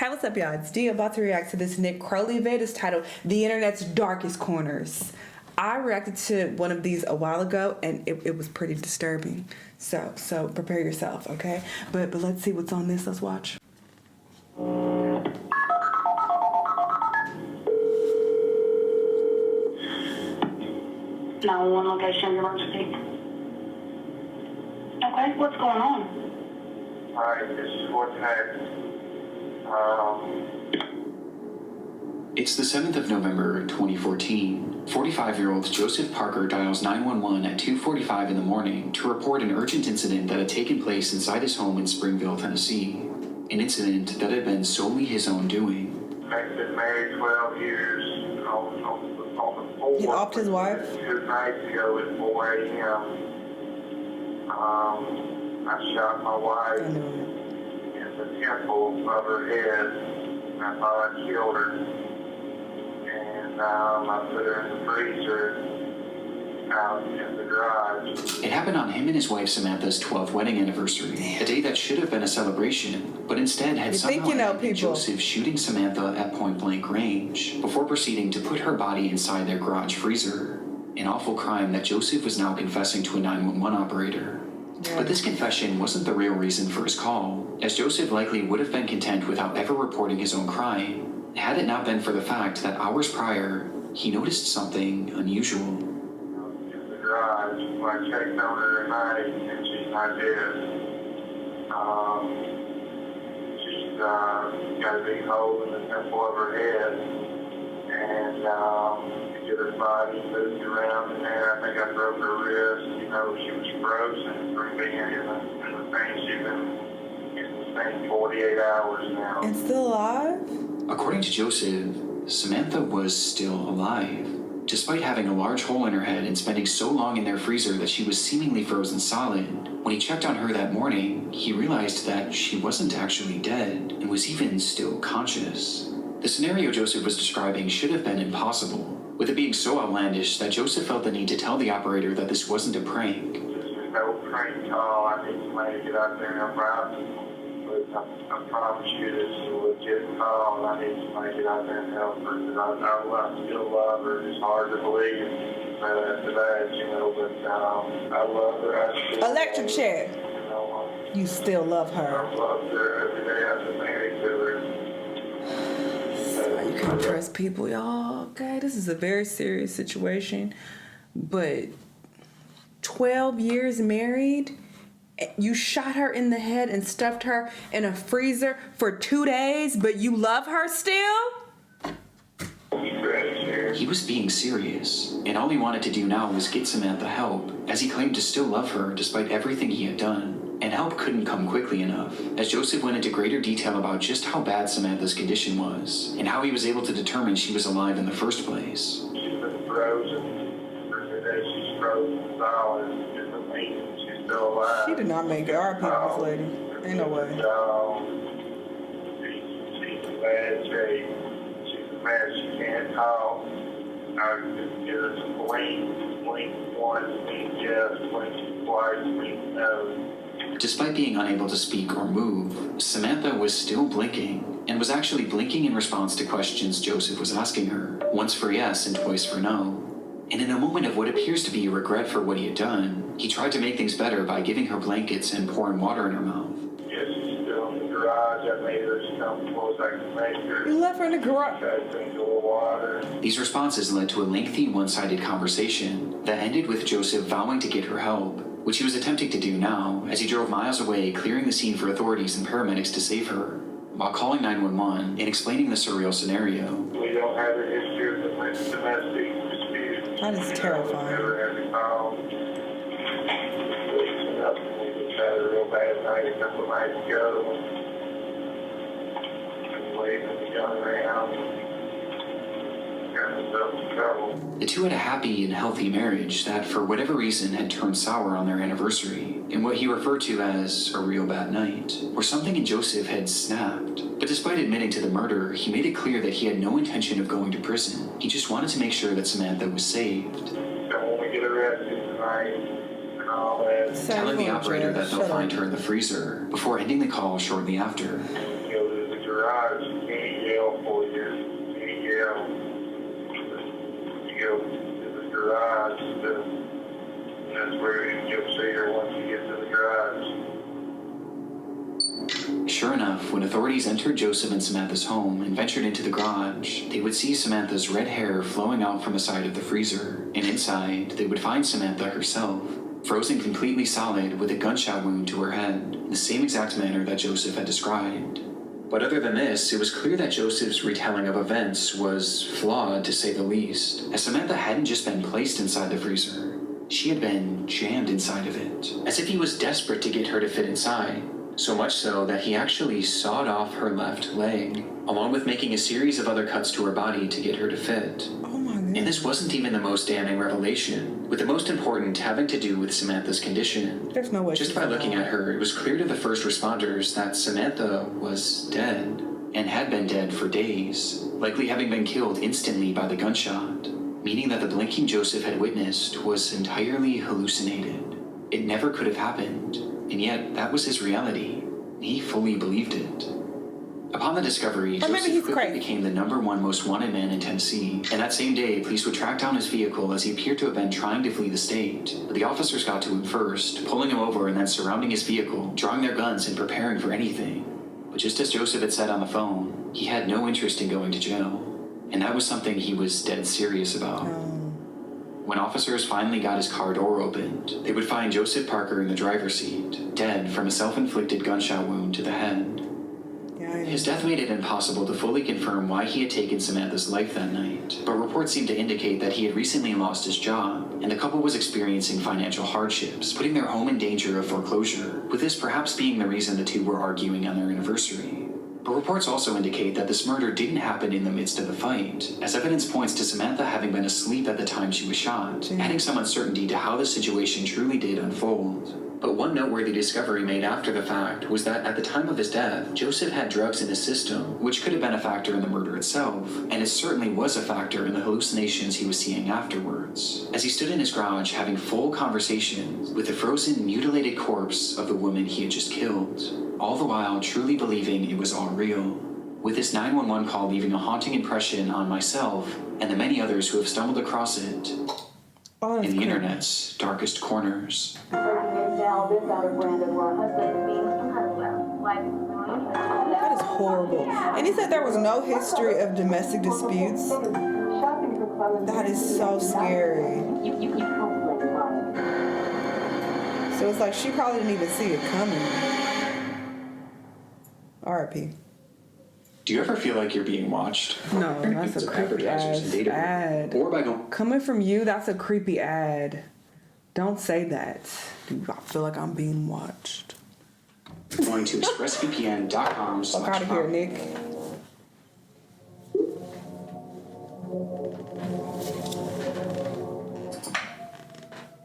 Hey, what's up, y'all? It's D about to react to this Nick Crowley vid. It's titled The Internet's Darkest Corners. I reacted to one of these a while ago and it was pretty disturbing. So prepare yourself, okay? But let's see what's on this. Let's watch. 911 location emergency. Okay, what's going on? Alright, this is what's happened. It's the 7th of November, 2014. 45-year-old Joseph Parker dials 911 at 2:45 in the morning to report an urgent incident that had taken place inside his home in Springville, Tennessee. An incident that had been solely his own doing. I've been married 12 years. On the 4th. He offed his wife? 2 nights ago at 4 a.m. I shot my wife in the temple of her head. And I thought I killed her. And I put her in the freezer out in the garage. It happened on him and his wife Samantha's 12th wedding anniversary. A day that should have been a celebration, but instead had somehow ended in Joseph shooting Samantha at point-blank range before proceeding to put her body inside their garage freezer. An awful crime that Joseph was now confessing to a 911 operator. But this confession wasn't the real reason for his call, as Joseph likely would have been content without ever reporting his own crime, had it not been for the fact that hours prior, he noticed something unusual. In the garage, when I checked on her at night, and she's not dead. She's got a big hole in the temple of her head, and you get her body moved around in there. I think I broke her wrist. You know, she was frozen from being in the thing. She's been in the thing 48 hours now. And still alive? According to Joseph, Samantha was still alive, despite having a large hole in her head and spending so long in their freezer that she was seemingly frozen solid. When he checked on her that morning, he realized that she wasn't actually dead and was even still conscious. The scenario Joseph was describing should have been impossible, with it being so outlandish that Joseph felt the need to tell the operator that this wasn't a prank. This is no prank call. I need somebody to get out there and help her out. But I promise you this is a legit call, and I need somebody to get out there and help her. Because I still love her. It's hard to believe after that, you know, but I love her. Electric chair. You still love her. I love her every day I've been married to her. You can't trust people, y'all. Okay, this is a very serious situation. But 12 years married, you shot her in the head and stuffed her in a freezer for 2 days, but you love her still? He was being serious, and all he wanted to do now was get Samantha help, as he claimed to still love her despite everything he had done. And help couldn't come quickly enough, as Joseph went into greater detail about just how bad Samantha's condition was, and how he was able to determine she was alive in the first place. She's been frozen. For today, she's frozen solid. It's amazing. She's still alive. She did not make it. R.I.P. this lady. Ain't no way. She's in bad shape. She's a mess. She can't talk. I just get her to blink once, blink yes, blink twice, blink no. Despite being unable to speak or move, Samantha was still blinking, and was actually blinking in response to questions Joseph was asking her, once for yes and twice for no. And in a moment of what appears to be regret for what he had done, he tried to make things better by giving her blankets and pouring water in her mouth. Yes, she's still in the garage. I made her as comfortable as I could make her. You left her in the garage. I drink a little water. These responses led to a lengthy one-sided conversation that ended with Joseph vowing to get her help, which he was attempting to do now as he drove miles away, clearing the scene for authorities and paramedics to save her, while calling 911 and explaining the surreal scenario. We don't have a history of domestic disputes. That is terrifying. We never had a call. We just had a real bad night a couple of nights ago. Waving the gun around. Got themselves in trouble. The two had a happy and healthy marriage that, for whatever reason, had turned sour on their anniversary, in what he referred to as a real bad night, where something in Joseph had snapped. But despite admitting to the murder, he made it clear that he had no intention of going to prison. He just wanted to make sure that Samantha was saved. So when we get arrested tonight and all that, Telling the operator that they'll find her in the freezer, before ending the call shortly after. go to the garage. that's where you'll see her once you get to the garage. Sure enough, when authorities entered Joseph and Samantha's home and ventured into the garage, they would see Samantha's red hair flowing out from the side of the freezer, and inside, they would find Samantha herself, frozen completely solid with a gunshot wound to her head, in the same exact manner that Joseph had described. But other than this, it was clear that Joseph's retelling of events was flawed, to say the least, as Samantha hadn't just been placed inside the freezer. She had been jammed inside of it, as if he was desperate to get her to fit inside, so much so that he actually sawed off her left leg, along with making a series of other cuts to her body to get her to fit. Oh my goodness. And this wasn't even the most damning revelation, with the most important having to do with Samantha's condition. There's no way. Just by looking at her, it was clear to the first responders that Samantha was dead, and had been dead for days, likely having been killed instantly by the gunshot, meaning that the blinking Joseph had witnessed was entirely hallucinated. It never could have happened, and yet that was his reality. He fully believed it. Upon the discovery, Joseph quickly became the #1 most wanted man in Tennessee, and that same day, police would track down his vehicle as he appeared to have been trying to flee the state. But the officers got to him first, pulling him over and then surrounding his vehicle, drawing their guns and preparing for anything. But just as Joseph had said on the phone, he had no interest in going to jail, and that was something he was dead serious about. When officers finally got his car door opened, they would find Joseph Parker in the driver's seat, dead from a self-inflicted gunshot wound to the head. His death made it impossible to fully confirm why he had taken Samantha's life that night, but reports seemed to indicate that he had recently lost his job, and the couple was experiencing financial hardships, putting their home in danger of foreclosure, with this perhaps being the reason the two were arguing on their anniversary. But reports also indicate that this murder didn't happen in the midst of the fight, as evidence points to Samantha having been asleep at the time she was shot, adding some uncertainty to how the situation truly did unfold. But one noteworthy discovery made after the fact was that at the time of his death, Joseph had drugs in his system, which could have been a factor in the murder itself, and it certainly was a factor in the hallucinations he was seeing afterwards, as he stood in his garage having full conversations with the frozen, mutilated corpse of the woman he had just killed, all the while truly believing it was all real, with this 911 call leaving a haunting impression on myself and the many others who have stumbled across it in the internet's darkest corners. That is horrible. And he said there was no history of domestic disputes. That is so scary. So it's like she probably didn't even see it coming. R.I.P. Do you ever feel like you're being watched? No, that's a creepy ass ad. Or by going Coming from you, that's a creepy ad. Don't say that. I feel like I'm being watched. to expressvpn.com. Fuck out of here, Nick.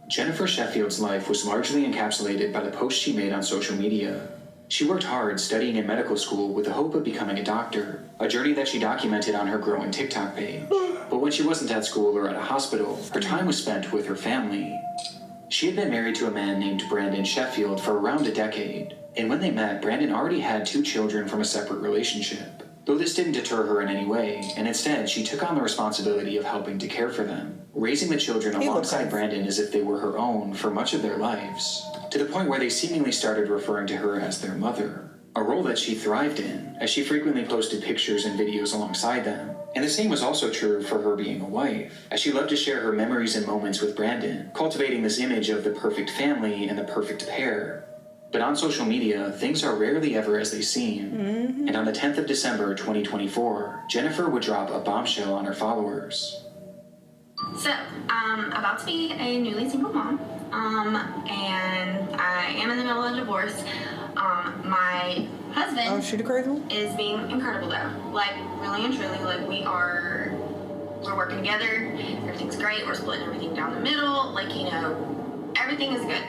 Jennifer Sheffield's life was largely encapsulated by the posts she made on social media. She worked hard studying in medical school with the hope of becoming a doctor, a journey that she documented on her growing TikTok page. But when she wasn't at school or at a hospital, her time was spent with her family. She had been married to a man named Brandon Sheffield for around a decade, and when they met, Brandon already had 2 children from a separate relationship. Though this didn't deter her in any way, and instead she took on the responsibility of helping to care for them, raising the children alongside Brandon as if they were her own for much of their lives, to the point where they seemingly started referring to her as their mother, a role that she thrived in, as she frequently posted pictures and videos alongside them. And the same was also true for her being a wife, as she loved to share her memories and moments with Brandon, cultivating this image of the perfect family and the perfect pair. But on social media, things are rarely ever as they seem. And on the 10th of December 2024, Jennifer would drop a bombshell on her followers. So, I'm about to be a newly single mom, and I am in the middle of a divorce. My husband she the crazy one? is being incredible though. Like, really and truly, like, we're working together, everything's great, we're splitting everything down the middle, like, you know, everything is good.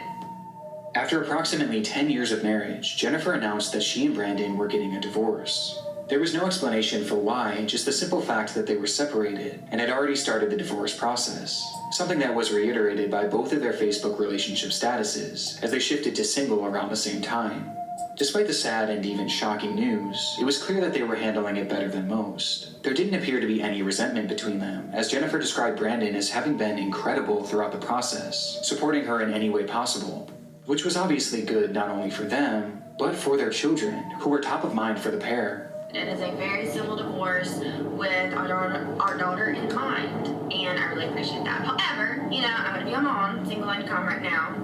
After approximately 10 years of marriage, Jennifer announced that she and Brandon were getting a divorce. There was no explanation for why, just the simple fact that they were separated and had already started the divorce process, something that was reiterated by both of their Facebook relationship statuses as they shifted to single around the same time. Despite the sad and even shocking news, it was clear that they were handling it better than most. There didn't appear to be any resentment between them, as Jennifer described Brandon as having been incredible throughout the process, supporting her in any way possible, which was obviously good not only for them, but for their children, who were top of mind for the pair. It is a very civil divorce with our daughter in mind, and I really appreciate that. However, I'm going to be a mom, single income right now,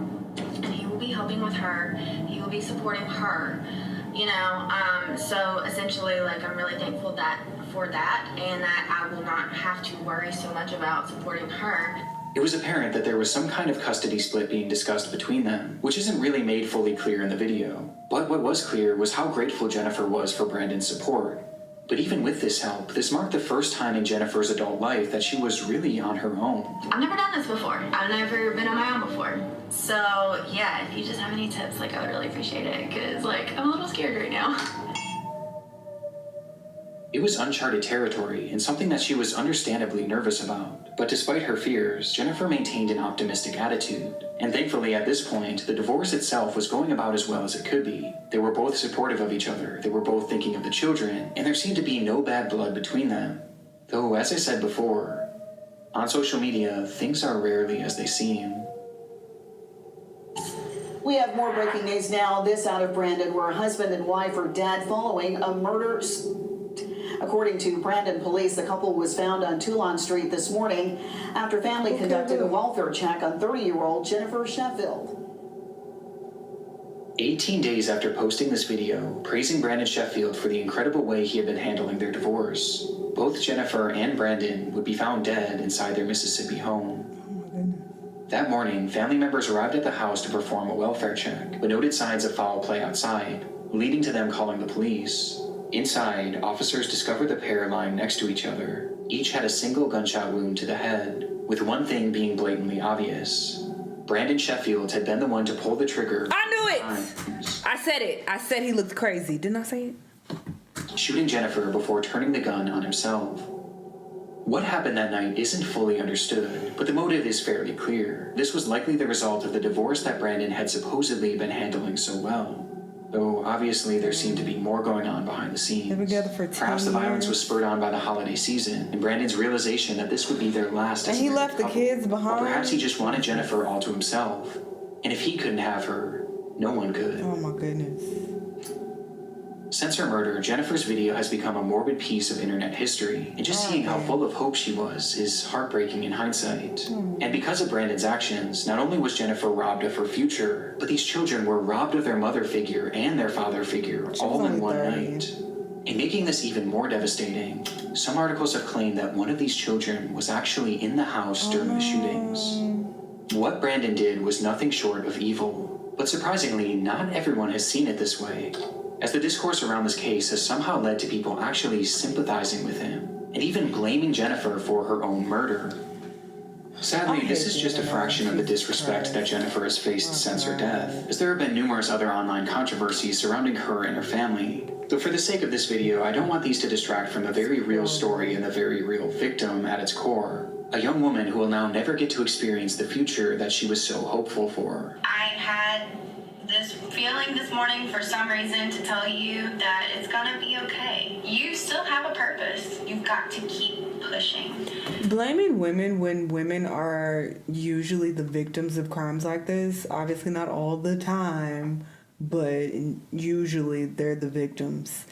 and he will be helping with her. He will be supporting her, so essentially, I'm really thankful for that, and that I will not have to worry so much about supporting her. It was apparent that there was some kind of custody split being discussed between them, which isn't really made fully clear in the video. But what was clear was how grateful Jennifer was for Brandon's support. But even with this help, this marked the first time in Jennifer's adult life that she was really on her own. I've never done this before. I've never been on my own before. So, yeah, if you just have any tips, I would really appreciate it, because, I'm a little scared right now. It was uncharted territory and something that she was understandably nervous about. But despite her fears, Jennifer maintained an optimistic attitude. And thankfully, at this point, the divorce itself was going about as well as it could be. They were both supportive of each other, they were both thinking of the children, and there seemed to be no bad blood between them. Though, as I said before, on social media, things are rarely as they seem. We have more breaking news now. This out of Brandon, where a husband and wife are dead following a murder. According to Brandon police, the couple was found on Toulon Street this morning after family conducted a welfare check on 30-year-old Jennifer Sheffield. 18 days after posting this video, praising Brandon Sheffield for the incredible way he had been handling their divorce, both Jennifer and Brandon would be found dead inside their Mississippi home. That morning, family members arrived at the house to perform a welfare check, but noted signs of foul play outside, leading to them calling the police. Inside, officers discovered the pair lying next to each other. Each had a single gunshot wound to the head, with one thing being blatantly obvious. Brandon Sheffield had been the one to pull the trigger. I knew it! I said it. I said he looked crazy. Didn't I say it? Shooting Jennifer before turning the gun on himself. What happened that night isn't fully understood, but the motive is fairly clear. This was likely the result of the divorce that Brandon had supposedly been handling so well. Though obviously there seemed to be more going on behind the scenes. They've been together for 10 Perhaps the violence years. was spurred on by the holiday season and Brandon's realization that this would be their last. And he left the kids behind. Or perhaps he just wanted Jennifer all to himself. And if he couldn't have her, no one could. Oh my goodness. Since her murder, Jennifer's video has become a morbid piece of internet history, and just seeing how full of hope she was is heartbreaking in hindsight. And because of Brandon's actions, not only was Jennifer robbed of her future, but these children were robbed of their mother figure and their father figure all in one night. And making this even more devastating, some articles have claimed that one of these children was actually in the house during the shootings. What Brandon did was nothing short of evil, but surprisingly, not everyone has seen it this way, as the discourse around this case has somehow led to people actually sympathizing with him, and even blaming Jennifer for her own murder. Sadly, this is just a fraction of the disrespect that Jennifer has faced since her death, as there have been numerous other online controversies surrounding her and her family. Though for the sake of this video, I don't want these to distract from the very real story and the very real victim at its core. A young woman who will now never get to experience the future that she was so hopeful for. I had this feeling this morning for some reason to tell you that it's gonna be okay. You still have a purpose. You've got to keep pushing. Blaming women when women are usually the victims of crimes like this, obviously not all the time, but usually they're the victims.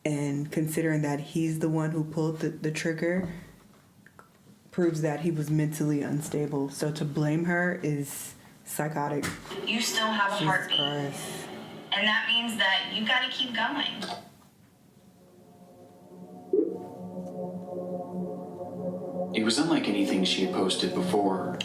And considering that he's the one who pulled the trigger, proves that he was mentally unstable. So to blame her is psychotic. You still have a heartbeat. Christ. And that means that you got to keep going. It was unlike anything she had posted before.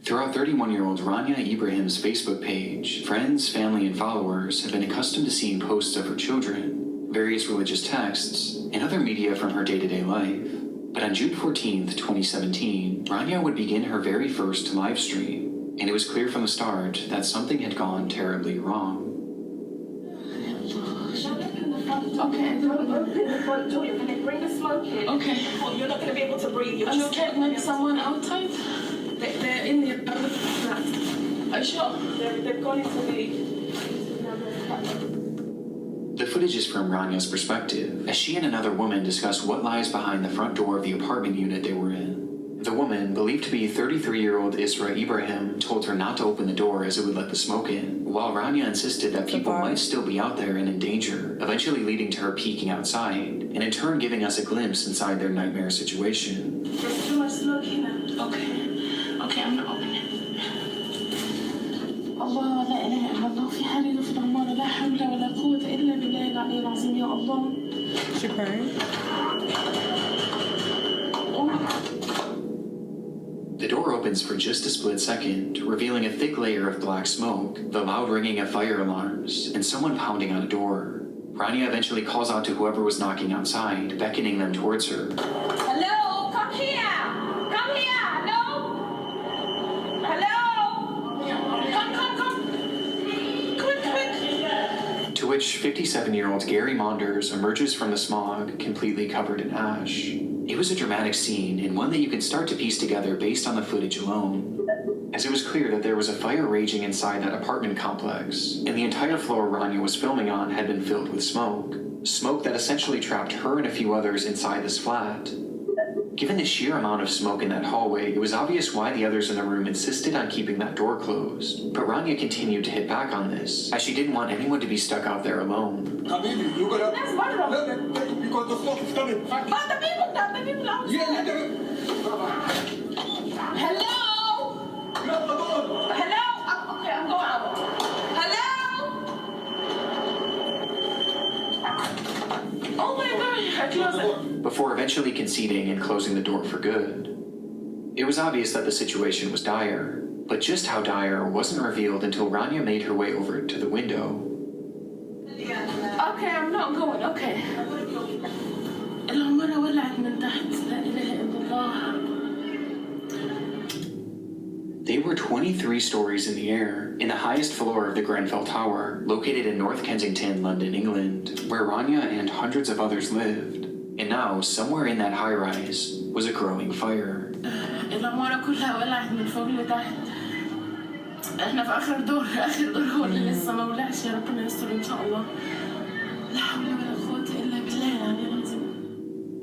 Throughout 31-year-old Rania Ibrahim's Facebook page, friends, family, and followers have been accustomed to seeing posts of her children, various religious texts, and other media from her day-to-day life. But on June 14th, 2017, Rania would begin her very first live stream, and it was clear from the start that something had gone terribly wrong. Okay. Bring the smoke in. Okay. Well, you're not going to be able to breathe. Your children can't let someone outside. They're in the flat. Are you sure? They've gone into the footage is from Ranya's perspective, as she and another woman discuss what lies behind the front door of the apartment unit they were in. The woman, believed to be 33-year-old Isra Ibrahim, told her not to open the door as it would let the smoke in, while Rania insisted that people might still be out there and in danger, eventually leading to her peeking outside, and in turn giving us a glimpse inside their nightmare situation. There's too much smoke here. Okay, I'm gonna open it. الله لا إله إلا الله في حال في العمارة لا حول ولا قوة إلا بالله العلي العظيم يا الله. She praying? The door opens for just a split second, revealing a thick layer of black smoke, the loud ringing of fire alarms, and someone pounding on a door. Rania eventually calls out to whoever was knocking outside, beckoning them towards her. Hello, come here. Come here. Hello. Hello. Come. Quick. To which 57-year-old Gary Maunders emerges from the smog, completely covered in ash. It was a dramatic scene, and one that you can start to piece together based on the footage alone, as it was clear that there was a fire raging inside that apartment complex, and the entire floor Rania was filming on had been filled with smoke. Smoke that essentially trapped her and a few others inside this flat. Given the sheer amount of smoke in that hallway, it was obvious why the others in the room insisted on keeping that door closed. But Rania continued to hit back on this, as she didn't want anyone to be stuck out there alone. Habibi, you gotta... That's wonderful. No, because the smoke is coming. But the people outside. Yeah. Hello. Hello. Okay, I'm going out. Hello. Oh my God! I close it. Before eventually conceding and closing the door for good. It was obvious that the situation was dire, but just how dire wasn't revealed until Rania made her way over to the window. Okay, I'm not going. Okay. العمارة ولعت من تحت. لا إله إلا الله. They were 23 stories in the air, in the highest floor of the Grenfell Tower, located in North Kensington, London, England, where Rania and hundreds of others lived. And now, somewhere in that high-rise, was a growing fire. العمارة كلها ولعت من فوق لتحت. احنا في آخر دور هو اللي لسه ما ولعش يا ربنا يستر إن شاء الله. لا حول ولا قوة إلا بالله العلي العظيم.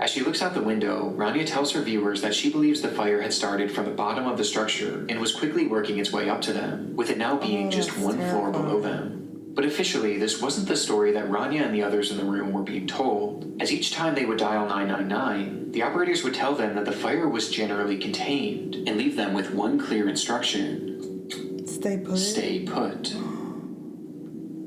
As she looks out the window, Rania tells her viewers that she believes the fire had started from the bottom of the structure and was quickly working its way up to them, with it now being just one floor below them. But officially, this wasn't the story that Rania and the others in the room were being told, as each time they would dial 999, the operators would tell them that the fire was generally contained and leave them with one clear instruction. Stay put.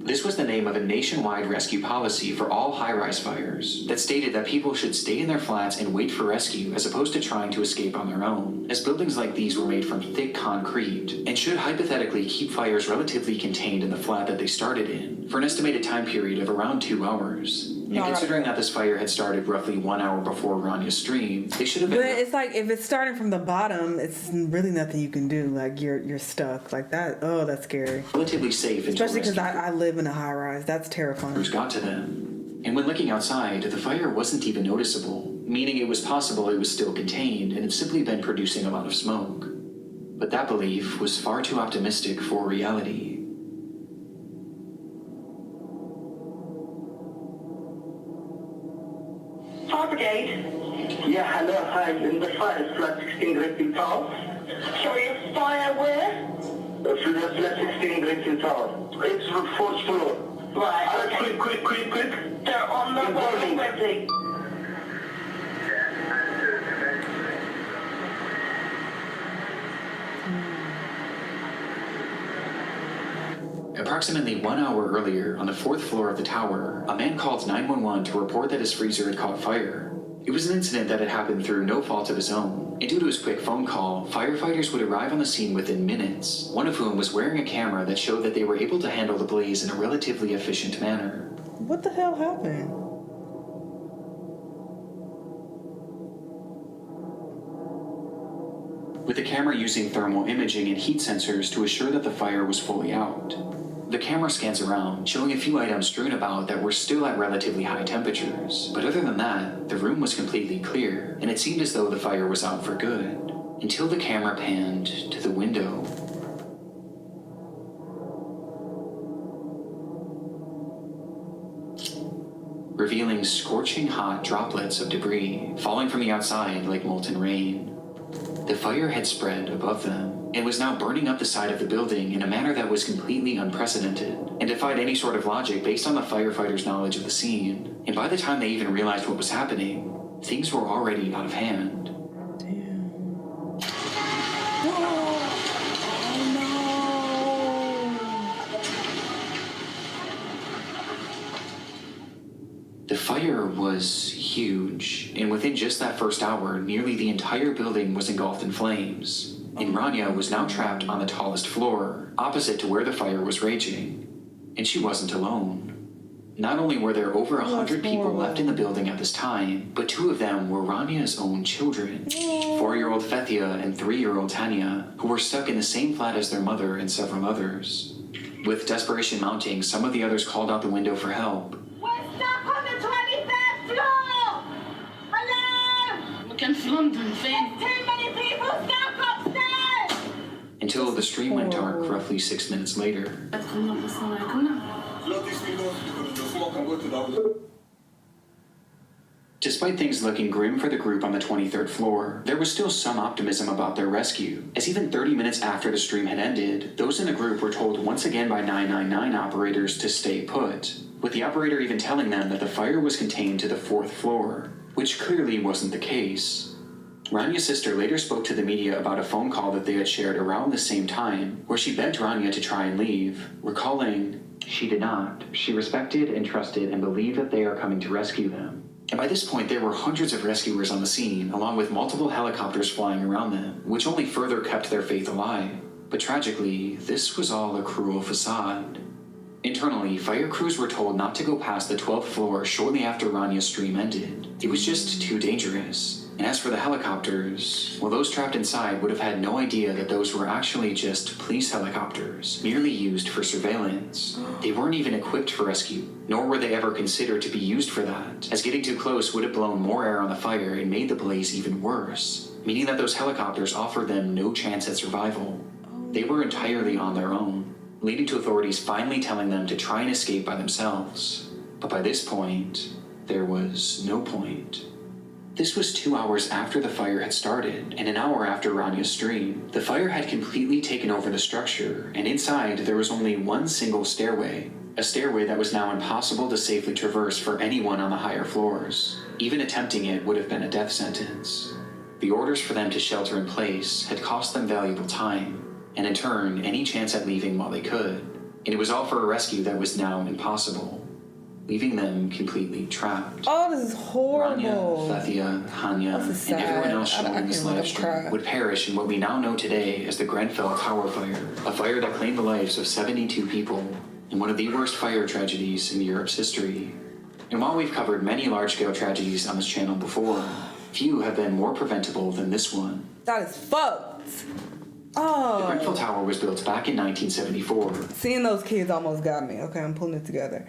This was the name of a nationwide rescue policy for all high-rise fires that stated that people should stay in their flats and wait for rescue as opposed to trying to escape on their own, as buildings like these were made from thick concrete and should hypothetically keep fires relatively contained in the flat that they started in for an estimated time period of around 2 hours. And considering that this fire had started roughly 1 hour before Rania's stream, they should have been... But it's like, if it's starting from the bottom, it's really nothing you can do. Like, you're stuck. Like that, oh, that's scary. Relatively safe. Especially because I live in a high-rise. That's terrifying. Got to them. And when looking outside, the fire wasn't even noticeable, meaning it was possible it was still contained and had simply been producing a lot of smoke. But that belief was far too optimistic for reality. Fire brigade. Yeah, hello, hi, in the fire, flat 16 Grenfell Tower. Sorry, a fire where? Flat 16 Grenfell Tower. It's the 4th floor. Right, okay. Quick. They're on the bottom already. Approximately 1 hour earlier, on the 4th floor of the tower, a man called 911 to report that his freezer had caught fire. It was an incident that had happened through no fault of his own, and due to his quick phone call, firefighters would arrive on the scene within minutes, one of whom was wearing a camera that showed that they were able to handle the blaze in a relatively efficient manner. What the hell happened? With the camera using thermal imaging and heat sensors to assure that the fire was fully out. The camera scans around, showing a few items strewn about that were still at relatively high temperatures. But other than that, the room was completely clear, and it seemed as though the fire was out for good, until the camera panned to the window. revealing scorching hot droplets of debris falling from the outside like molten rain. The fire had spread above them and was now burning up the side of the building in a manner that was completely unprecedented and defied any sort of logic based on the firefighters' knowledge of the scene. And by the time they even realized what was happening, things were already out of hand. The fire was huge, and within just that first hour, nearly the entire building was engulfed in flames. And Rania was now trapped on the tallest floor, opposite to where the fire was raging. And she wasn't alone. Not only were there over 100 people left in the building at this time, but 2 of them were Rania's own children. 4-year-old Fethia and 3-year-old Tanya, who were stuck in the same flat as their mother and several others. With desperation mounting, some of the others called out the window for help. كان في لندن فين؟ Until the stream went dark roughly 6 minutes later. Despite things looking grim for the group on the 23rd floor, there was still some optimism about their rescue, as even 30 minutes after the stream had ended, those in the group were told once again by 999 operators to stay put, with the operator even telling them that the fire was contained to the 4th floor, which clearly wasn't the case. Rania's sister later spoke to the media about a phone call that they had shared around the same time, where she begged Rania to try and leave, recalling, "She did not. She respected and trusted and believed that they are coming to rescue them." And by this point, there were hundreds of rescuers on the scene, along with multiple helicopters flying around them, which only further kept their faith alive. But tragically, this was all a cruel facade. Internally, fire crews were told not to go past the 12th floor shortly after Rania's stream ended. It was just too dangerous. And as for the helicopters, well, those trapped inside would have had no idea that those were actually just police helicopters, merely used for surveillance. They weren't even equipped for rescue, nor were they ever considered to be used for that, as getting too close would have blown more air on the fire and made the blaze even worse, meaning that those helicopters offered them no chance at survival. They were entirely on their own, leading to authorities finally telling them to try and escape by themselves. But by this point, there was no point. This was 2 hours after the fire had started, and an hour after Rania's stream. The fire had completely taken over the structure, and inside there was only one single stairway. A stairway that was now impossible to safely traverse for anyone on the higher floors. Even attempting it would have been a death sentence. The orders for them to shelter in place had cost them valuable time, and in turn, any chance at leaving while they could. And it was all for a rescue that was now impossible, leaving them completely trapped. Oh, this is horrible. Rania, Fethia, Hanya, and everyone else shown in this live stream would perish in what we now know today as the Grenfell Tower fire, a fire that claimed the lives of 72 people, and one of the worst fire tragedies in Europe's history. And while we've covered many large-scale tragedies on this channel before, few have been more preventable than this one. That is fucked. Oh. The Grenfell Tower was built back in 1974. Seeing those kids almost got me. Okay, I'm pulling it together.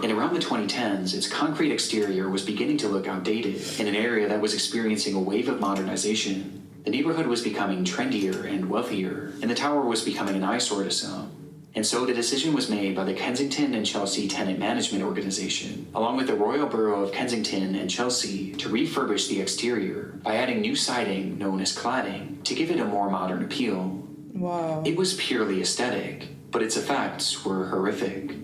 And around the 2010s, its concrete exterior was beginning to look outdated in an area that was experiencing a wave of modernization. The neighborhood was becoming trendier and wealthier, and the tower was becoming an eyesore to some. And so the decision was made by the Kensington and Chelsea Tenant Management Organization, along with the Royal Borough of Kensington and Chelsea, to refurbish the exterior by adding new siding known as cladding to give it a more modern appeal. Wow. It was purely aesthetic, but its effects were horrific.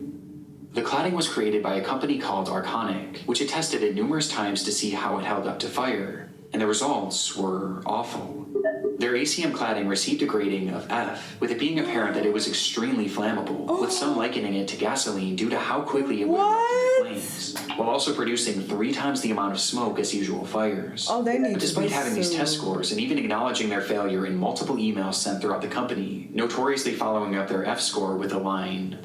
The cladding was created by a company called Arconic, which had tested it numerous times to see how it held up to fire, and the results were awful. Their ACM cladding received a grading of F, with it being apparent that it was extremely flammable, with some likening it to gasoline due to how quickly it would erupt into flames, while also producing 3 times the amount of smoke as usual fires. Oh, they need but despite having these test scores and even acknowledging their failure in multiple emails sent throughout the company, notoriously following up their F score with the line,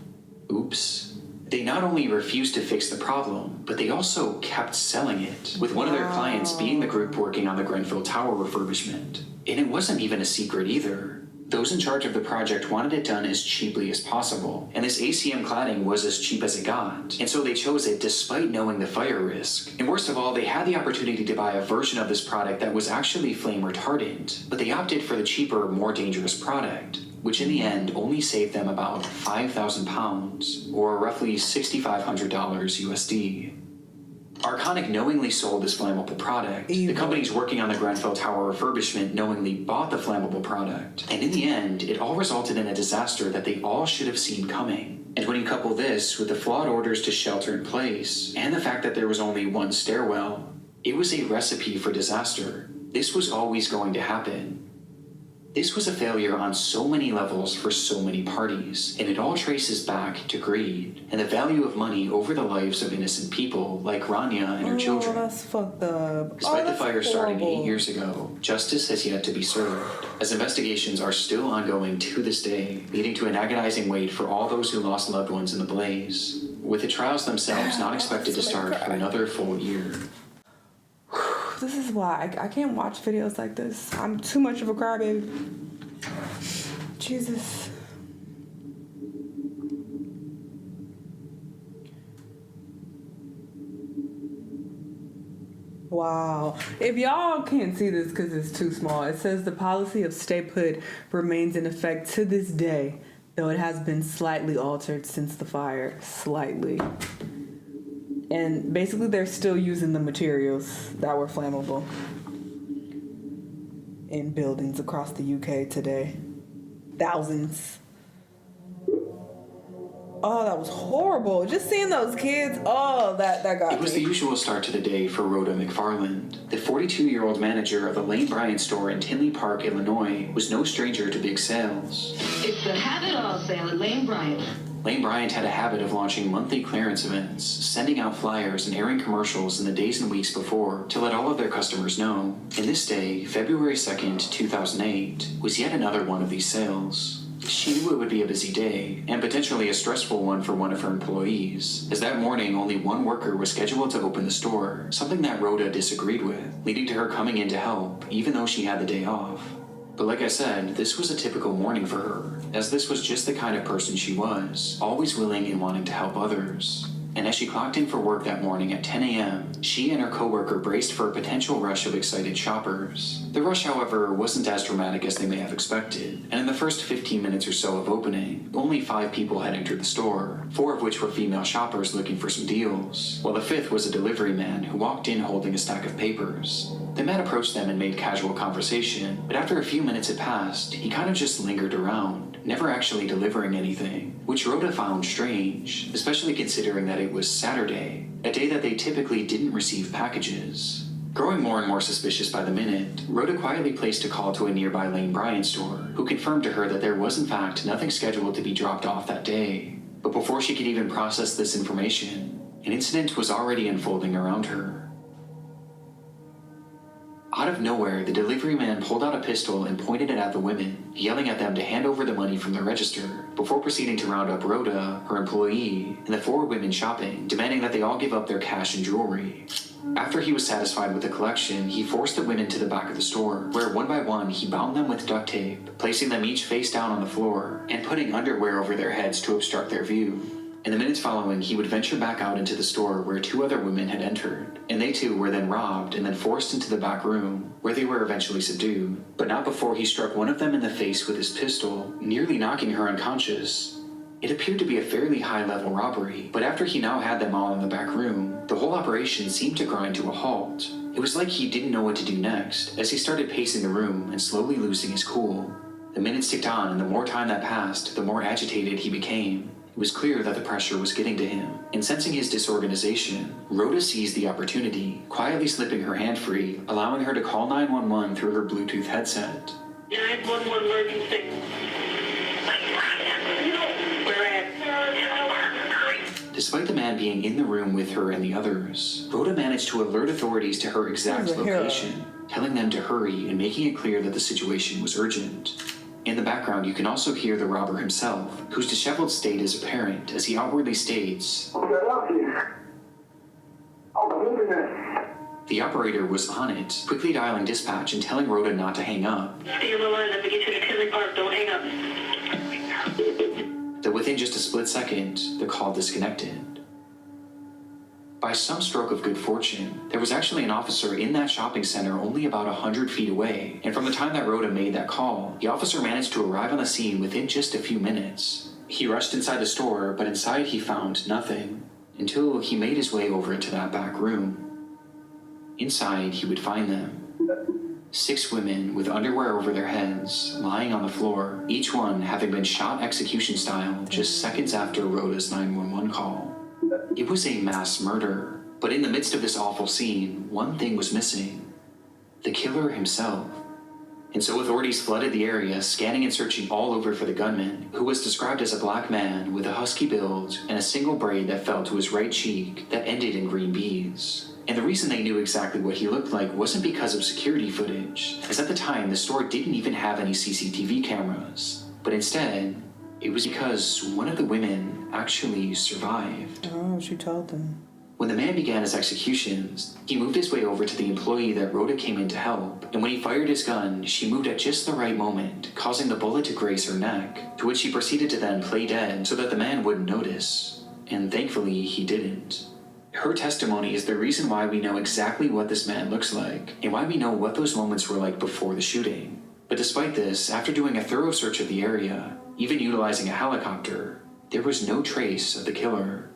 "Oops," they not only refused to fix the problem, but they also kept selling it, with one of their clients being the group working on the Grenfell Tower refurbishment. And it wasn't even a secret either. Those in charge of the project wanted it done as cheaply as possible, and this ACM cladding was as cheap as it got, and so they chose it despite knowing the fire risk. And worst of all, they had the opportunity to buy a version of this product that was actually flame retardant, but they opted for the cheaper, more dangerous product. which in the end only saved them about 5,000 pounds, or roughly $6,500 USD. Arconic knowingly sold this flammable product. The companies working on the Grenfell Tower refurbishment knowingly bought the flammable product. And in the end, it all resulted in a disaster that they all should have seen coming. And when you couple this with the flawed orders to shelter in place, and the fact that there was only one stairwell, it was a recipe for disaster. This was always going to happen. This was a failure on so many levels for so many parties, and it all traces back to greed and the value of money over the lives of innocent people like Rania and her children. That's fucked up. Despite the fire starting horrible. 8 years ago, justice has yet to be served, as investigations are still ongoing to this day, leading to an agonizing wait for all those who lost loved ones in the blaze, with the trials themselves not expected to start for another full year. This is why I can't watch videos like this. I'm too much of a crybaby. Jesus. Wow. If y'all can't see this because it's too small, it says the policy of stay put remains in effect to this day, though it has been slightly altered since the fire. Slightly. And basically they're still using the materials that were flammable in buildings across the UK today. Thousands. Oh, that was horrible. Just seeing those kids, that got me. It was the usual start to the day for Rhoda McFarland. The 42-year-old manager of the Lane Bryant store in Tinley Park, Illinois, was no stranger to big sales. It's the Have It All sale at Lane Bryant. Lane Bryant had a habit of launching monthly clearance events, sending out flyers and airing commercials in the days and weeks before to let all of their customers know. And this day, February 2nd, 2008, was yet another one of these sales. She knew it would be a busy day, and potentially a stressful one for one of her employees, as that morning only one worker was scheduled to open the store, something that Rhoda disagreed with, leading to her coming in to help, even though she had the day off. But like I said, this was a typical morning for her, as this was just the kind of person she was, always willing and wanting to help others. And as she clocked in for work that morning at 10 a.m., she and her coworker braced for a potential rush of excited shoppers. The rush, however, wasn't as dramatic as they may have expected, and in the first 15 minutes or so of opening, only 5 people had entered the store, 4 of which were female shoppers looking for some deals, while the 5th was a delivery man who walked in holding a stack of papers. The man approached them and made casual conversation, but after a few minutes had passed, he kind of just lingered around, never actually delivering anything, which Rhoda found strange, especially considering that it was Saturday, a day that they typically didn't receive packages. Growing more and more suspicious by the minute, Rhoda quietly placed a call to a nearby Lane Bryant store, who confirmed to her that there was in fact nothing scheduled to be dropped off that day. But before she could even process this information, an incident was already unfolding around her. Out of nowhere, the delivery man pulled out a pistol and pointed it at the women, yelling at them to hand over the money from the register, before proceeding to round up Rhoda, her employee, and the 4 women shopping, demanding that they all give up their cash and jewelry. After he was satisfied with the collection, he forced the women to the back of the store, where one by one he bound them with duct tape, placing them each face down on the floor, and putting underwear over their heads to obstruct their view. In the minutes following, he would venture back out into the store where 2 other women had entered, and they too were then robbed and then forced into the back room, where they were eventually subdued, but not before he struck one of them in the face with his pistol, nearly knocking her unconscious. It appeared to be a fairly high-level robbery, but after he now had them all in the back room, the whole operation seemed to grind to a halt. It was like he didn't know what to do next, as he started pacing the room and slowly losing his cool. The minutes ticked on, and the more time that passed, the more agitated he became. It was clear that the pressure was getting to him, and sensing his disorganization, Rhoda seized the opportunity, quietly slipping her hand free, allowing her to call 911 through her Bluetooth headset. 911 emergency. We're at. Despite the man being in the room with her and the others, Rhoda managed to alert authorities to her exact location, telling them to hurry and making it clear that the situation was urgent. In the background, you can also hear the robber himself, whose disheveled state is apparent as he outwardly states, the operator was on it, quickly dialing dispatch and telling Rhoda not to hang up. Stay on the line. Let me get you to Tinley Park. Don't hang up. That within just a split second, the call disconnected. By some stroke of good fortune, there was actually an officer in that shopping center only about 100 feet away, and from the time that Rhoda made that call, the officer managed to arrive on the scene within just a few minutes. He rushed inside the store, but inside he found nothing, until he made his way over into that back room. Inside, he would find them. 6 women with underwear over their heads, lying on the floor, each one having been shot execution style just seconds after Rhoda's 911 call. It was a mass murder, but in the midst of this awful scene, one thing was missing: the killer himself. And so authorities flooded the area, scanning and searching all over for the gunman, who was described as a black man with a husky build and a single braid that fell to his right cheek that ended in green beads. And the reason they knew exactly what he looked like wasn't because of security footage, as at the time the store didn't even have any CCTV cameras, but instead, it was because one of the women actually survived. Oh, she told them. When the man began his executions, he moved his way over to the employee that Rhoda came in to help, and when he fired his gun, she moved at just the right moment, causing the bullet to graze her neck, to which she proceeded to then play dead so that the man wouldn't notice. And thankfully, he didn't. Her testimony is the reason why we know exactly what this man looks like, and why we know what those moments were like before the shooting. But despite this, after doing a thorough search of the area, even utilizing a helicopter, there was no trace of the killer.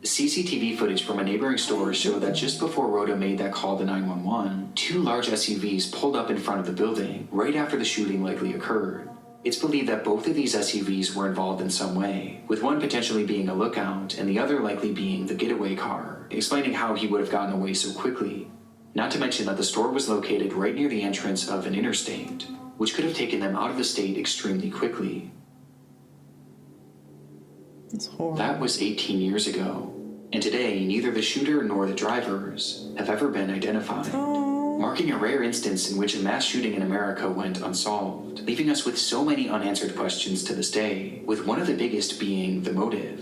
CCTV footage from a neighboring store showed that just before Rhoda made that call to 911, 2 large SUVs pulled up in front of the building right after the shooting likely occurred. It's believed that both of these SUVs were involved in some way, with one potentially being a lookout and the other likely being the getaway car, explaining how he would have gotten away so quickly. Not to mention that the store was located right near the entrance of an interstate, which could have taken them out of the state extremely quickly. It's horrible. That was 18 years ago, and today neither the shooter nor the drivers have ever been identified, marking a rare instance in which a mass shooting in America went unsolved, leaving us with so many unanswered questions to this day, with one of the biggest being the motive.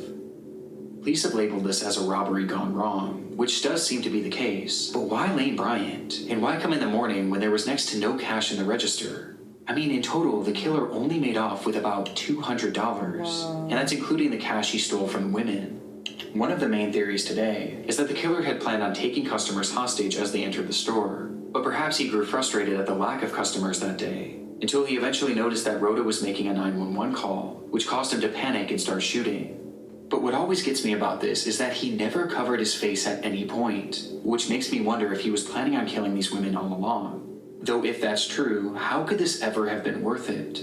Police have labeled this as a robbery gone wrong, which does seem to be the case, but why Lane Bryant? And why come in the morning when there was next to no cash in the register? I mean, in total, the killer only made off with about $200, and that's including the cash he stole from the women. One of the main theories today is that the killer had planned on taking customers hostage as they entered the store, but perhaps he grew frustrated at the lack of customers that day, until he eventually noticed that Rhoda was making a 911 call, which caused him to panic and start shooting. But what always gets me about this is that he never covered his face at any point, which makes me wonder if he was planning on killing these women all along. Though if that's true, how could this ever have been worth it?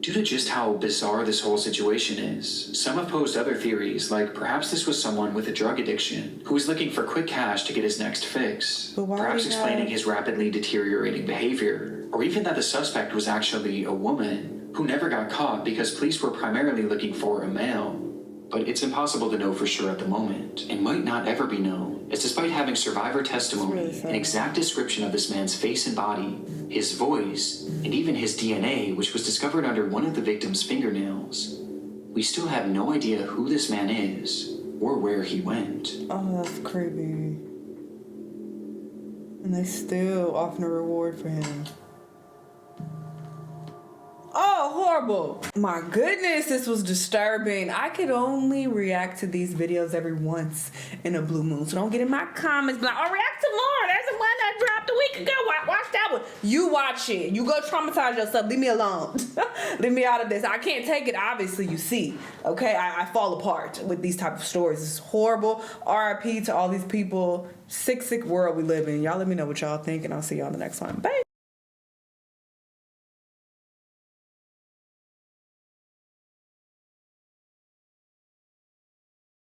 Due to just how bizarre this whole situation is, some have posed other theories, like perhaps this was someone with a drug addiction who was looking for quick cash to get his next fix, perhaps explaining his rapidly deteriorating behavior, or even that the suspect was actually a woman who never got caught because police were primarily looking for a male. But it's impossible to know for sure at the moment, and might not ever be known, as despite having survivor testimony, an exact description of this man's face and body, his voice, and even his DNA, which was discovered under one of the victim's fingernails, we still have no idea who this man is, or where he went. Oh, that's creepy. And they still offering a reward for him. Oh, horrible. My goodness, this was disturbing. I could only react to these videos every once in a blue moon. So don't get in my comments, be like, oh, react to more. There's the one that dropped a week ago. Watch that one. You watch it. You go traumatize yourself. Leave me alone. Leave me out of this. I can't take it. Obviously, you see. Okay, I fall apart with these type of stories. It's horrible. RIP to all these people. Sick world we live in. Y'all let me know what y'all think, and I'll see y'all in the next one. Bye.